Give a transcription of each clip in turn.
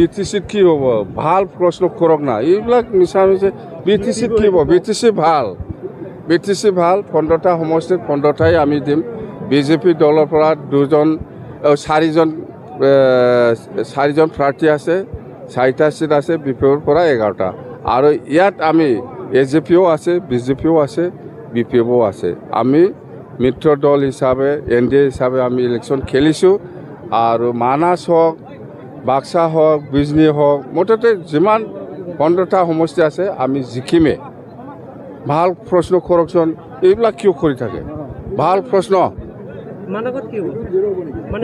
বিটিসিত কি হব ভাল প্রশ্ন করক না এইবিলাক মিছা মিছে বিটিসিত কি হব বিটিসি ভাল 15টা সমষ্টিত 15টাই আমি দিম বিজেপি দলৰ পৰা চাৰিজন প্ৰাৰ্থী আছে 4টা চিট আছে বিপিৰ পৰা 11টা আৰু ইয়াত আমি এজেপিও আছে বিজেপিও আছে বিপিও আছে আমি মিত্ৰ দল হিচাপে এনডিএ হিচাপে আমি ইলেকশ্যন খেলিছোঁ আৰু মানাস হওক বাক্সা হওক বিজনী হওক মুঠতে যিমান 15টা সমষ্টি আছে আমি জিকিমে ভাল প্ৰশ্ন কৰকচোন এইবিলাক কিয় কৰি থাকে ভাল প্ৰশ্ন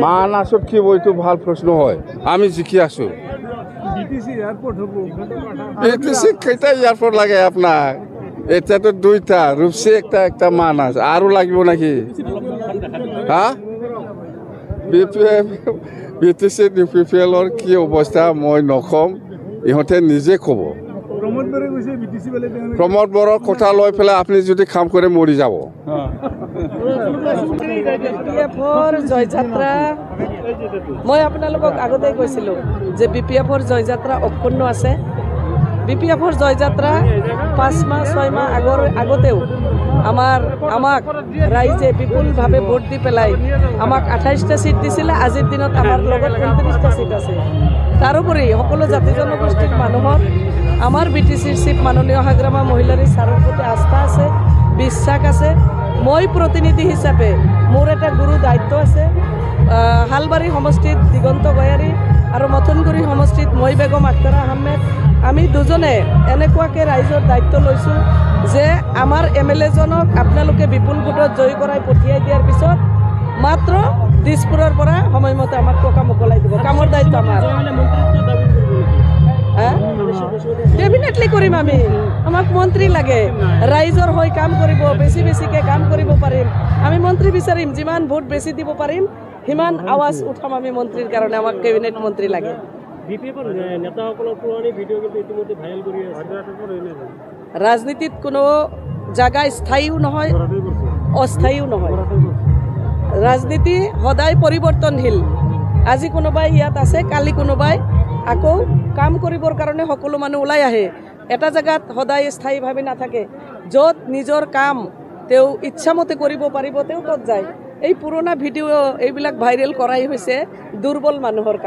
মানাসত কি এইটো ভাল প্ৰশ্ন হয় আমি জিকি আছোঁ বিটিসি কেইটা এয়াৰপৰ্ট লাগে আপোনাক এতিয়াতো 2টা ৰূপসী একটা মানাস আৰু লাগিব নেকি হা বিটিসি ডিপিপিএলৰ কি অৱস্থা মই নকম ইহঁতে নিজে ক'ব প্ৰমোদ বড়োৰ কথা লৈ পেলাই আপুনি যদি কাম কৰি মৰি যাব জয়যাত্ৰা মই আপোনালোকক আগতে কৈছিলোঁ যে বিপিএফৰ জয়যাত্ৰা অক্ষুণ্ণ আছে বিপিএফৰ জয়যাত্ৰা 5 মাহ 6 মাহ আগতেও আমাক ৰাইজে বিপুলভাৱে ভোট দি পেলাই আমাক 28টা চিট দিছিলে আজিৰ দিনত আমাৰ লগত 29টা চিট আছে তাৰোপৰি সকলো জাতি জনগোষ্ঠীৰ মানুহৰ আমাৰ বিটিচিৰ চিফ মাননীয় হাগ্ৰামা মহিলাৰী ছাৰৰ প্ৰতি আস্থা আছে বিশ্বাস আছে মই প্ৰতিনিধি হিচাপে মোৰ এটা গুৰু দায়িত্ব আছে হালবাৰী সমষ্টিত দিগন্ত গয়াৰী আৰু মথনগুৰি সমষ্টিত মই বেগম আখতাৰা আহমেদ আমি দুজনে এনেকুৱাকৈ ৰাইজৰ দায়িত্ব লৈছোঁ যে আমাৰ MLA জনক আপোনালোকে বিপুল ভোটত জয়ী কৰাই পঠিয়াই দিয়াৰ পিছত মাত্ৰ দিছপুৰৰ পৰা সময়মতে আমাক টকা মোকলাই দিব কামৰ দায়িত্ব আমাৰ ডেফিনেটলি কৰিম আমি আমাক মন্ত্ৰী লাগে ৰাইজৰ হৈ কাম কৰিব বেছিকৈ কাম কৰিব পাৰিম আমি মন্ত্ৰী বিচাৰিম যিমান ভোট বেছি দিব পাৰিম সিমান আৱাজ উঠাম আমি মন্ত্ৰীৰ কাৰণে আমাক কেবিনেট মন্ত্ৰী লাগে ৰাজনীতিত কোনো জাগা স্থায়ীও নহয় অস্থায়ীও নহয় ৰাজনীতি সদায় পৰিৱৰ্তনশীল আজি কোনোবাই ইয়াত আছে কালি কোনোবাই আকৌ কাম কৰিবৰ কাৰণে সকলো মানুহ ওলাই আহে এটা জায়গাত সদায় স্থায়ীভাৱে নাথাকে য'ত নিজৰ কাম তেওঁ ইচ্ছামতে কৰিব পাৰিব তেওঁ তত যায় এই পুৰণা ভিডিঅ' এইবিলাক ভাইৰেল কৰাই হৈছে দুৰ্বল মানুহৰ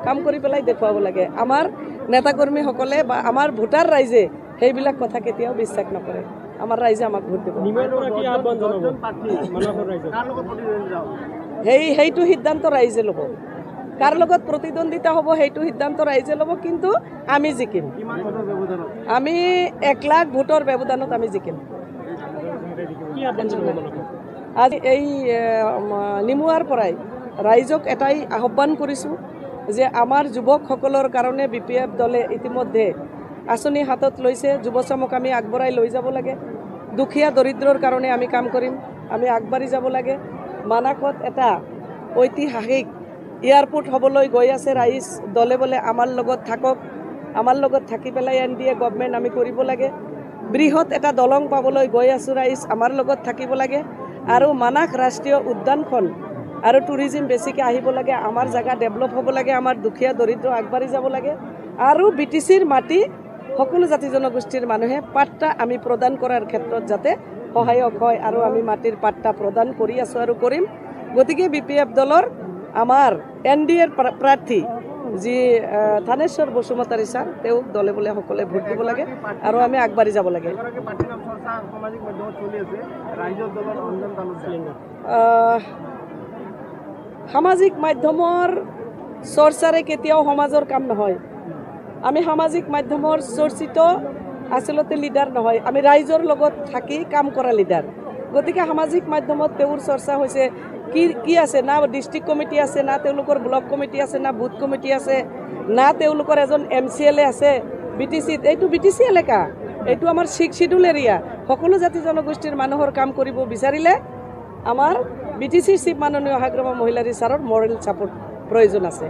কাম কৰি পেলাই দেখুৱাব লাগে আমাৰ নেতাকৰ্মীসকলে বা আমাৰ ভোটাৰ ৰাইজে সেইবিলাক কথা কেতিয়াও বিশ্বাস নকৰে আমাৰ ৰাইজে আমাক ভোট দিব সেইটো সিদ্ধান্ত ৰাইজে ল'ব কাৰ লগত প্ৰতিদ্বন্দ্বিতা হ'ব সেইটো সিদ্ধান্ত ৰাইজে ল'ব কিন্তু আমি জিকিম আমি 1 লাখ ভোটৰ ব্যৱধানত আমি জিকিম আজি এই নিমুৱাৰ পৰাই ৰাইজক এটাই আহ্বান কৰিছোঁ যে আমাৰ যুৱকসকলৰ কাৰণে বিপিএফ দলে ইতিমধ্যে আঁচনি হাতত লৈছে যুৱচামক আমি আগবঢ়াই লৈ যাব লাগে দুখীয়া দৰিদ্ৰৰ কাৰণে আমি কাম কৰিম আমি আগবাঢ়ি যাব লাগে মানাকত এটা ঐতিহাসিক এয়াৰপোৰ্ট হ'বলৈ গৈ আছে ৰাইজ দলে বলে আমাৰ লগত থাকক আমাৰ লগত থাকি পেলাই NDA গভৰ্ণমেণ্ট আমি কৰিব লাগে বৃহৎ এটা দলং পাবলৈ গৈ আছোঁ ৰাইজ আমাৰ লগত থাকিব লাগে আৰু মানাস ৰাষ্ট্ৰীয় উদ্যানখন আৰু টুৰিজিম বেছিকৈ আহিব লাগে আমাৰ জায়গা ডেভেলপ হ'ব লাগে আমাৰ দুখীয়া দৰিদ্ৰ আগবাঢ়ি যাব লাগে আৰু বিটিচিৰ মাটি সকলো জাতি জনগোষ্ঠীৰ মানুহে পাট্টা আমি প্ৰদান কৰাৰ ক্ষেত্ৰত যাতে সহায়ক হয় আৰু আমি মাটিৰ পাট্টা প্ৰদান কৰি আছোঁ আৰু কৰিম গতিকে বিপিএফ দলৰ আমাৰ NDAৰ প্ৰাৰ্থী যি থানেশ্বৰ বসুমতাৰী ছাৰ তেওঁক দলে বলে সকলে ভোট দিব লাগে আৰু আমি আগবাঢ়ি যাব লাগে সামাজিক মাধ্যমৰ চৰ্চাৰে কেতিয়াও সমাজৰ কাম নহয় আমি সামাজিক মাধ্যমৰ চৰ্চিত আসলতে লিডাৰ নহয় আমি ৰাইজৰ লগত থাকি কাম কৰা লিডাৰ গতিকে সামাজিক মাধ্যমত তেওঁৰ চৰ্চা হৈছে কি আছে না ডিস্ট্ৰিক্ট কমিটি আছে না তেওঁলোকৰ ব্লক কমিটি আছে না বুথ কমিটি আছে না তেওঁলোকৰ এজন MCLA আছে BTC এইটো BTC এলেকা, এইটো আমাৰ 6 শিডিউল এৰিয়া। সকলো জাতি জনগোষ্ঠীৰ মানুহৰ কাম কৰিব বিচাৰিলে আমাৰ BTC চিফ মাননীয় হাগ্ৰামা মহিলাৰী ছাৰৰ মৰেল ছাপোৰ্ট প্ৰয়োজন আছে।